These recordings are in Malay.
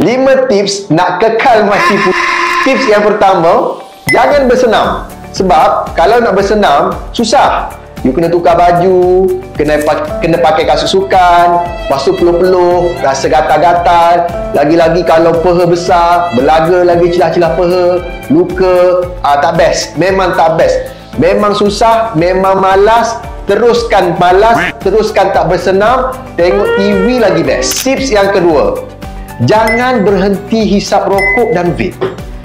5 tips nak kekal mati putih. Tips yang pertama, jangan bersenam. Sebab kalau nak bersenam, susah. You kena tukar baju, kena pakai kasut sukan, lepas tu peluh-peluh, rasa gatal-gatal. Lagi-lagi kalau peha besar, belaga lagi celah-celah peha, luka, tak best. Memang tak best. Memang susah, memang malas. Teruskan malas, teruskan tak bersenam, tengok TV lagi best. Tips yang kedua, jangan berhenti hisap rokok dan vape.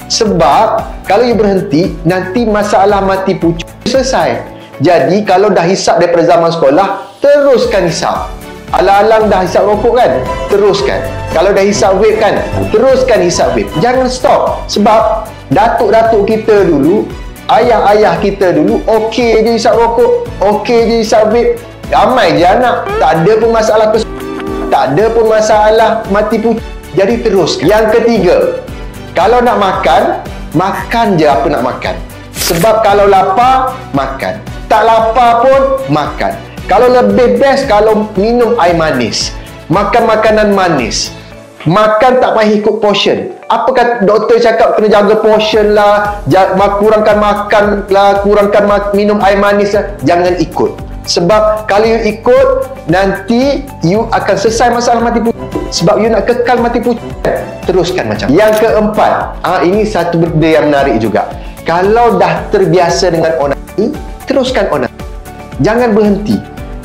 Sebab kalau you berhenti, nanti masalah mati pucuk selesai. Jadi kalau dah hisap daripada zaman sekolah, teruskan hisap. Alang-alang dah hisap rokok kan? Teruskan. Kalau dah hisap vape kan? Teruskan hisap vape. Jangan stop. Sebab datuk-datuk kita dulu, ayah-ayah kita dulu, okey je hisap rokok, okey je hisap vape. Ramai je anak. Tak ada pun masalah tak ada pun masalah mati pucuk. Jadi teruskan. Yang ketiga, kalau nak makan, makan je apa nak makan. Sebab kalau lapar, makan. Tak lapar pun, makan. Kalau lebih best, kalau minum air manis. Makan makanan manis. Makan tak payah ikut portion. Apa kata doktor cakap kena jaga portion lah, kurangkan makan lah, kurangkan minum air manis lah. Jangan ikut. Sebab kalau you ikut, nanti you akan selesai masalah mati pucuk. Sebab you nak kekal mati pucuk, teruskan macam. Yang keempat, ini satu benda yang menarik juga. Kalau dah terbiasa dengan onani, teruskan onani. Jangan berhenti.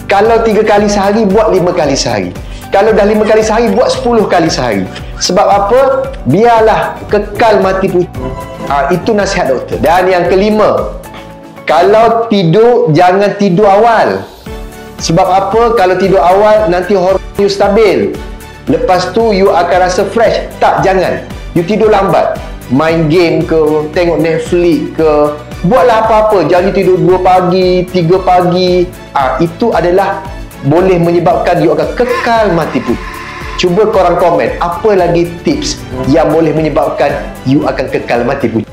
Kalau 3 kali sehari, buat 5 kali sehari. Kalau dah 5 kali sehari, buat 10 kali sehari. Sebab apa? Biarlah kekal mati pucuk. Itu nasihat doktor. Dan yang kelima, kalau tidur, jangan tidur awal. Sebab apa? Kalau tidur awal, nanti hormon you stabil. Lepas tu, you akan rasa fresh. Tak, jangan. You tidur lambat. Main game ke, tengok Netflix ke, buatlah apa-apa. Jangan tidur 2 pagi, 3 pagi. Itu adalah boleh menyebabkan you akan kekal mati pucuk. Cuba korang komen, apa lagi tips yang boleh menyebabkan you akan kekal mati pucuk.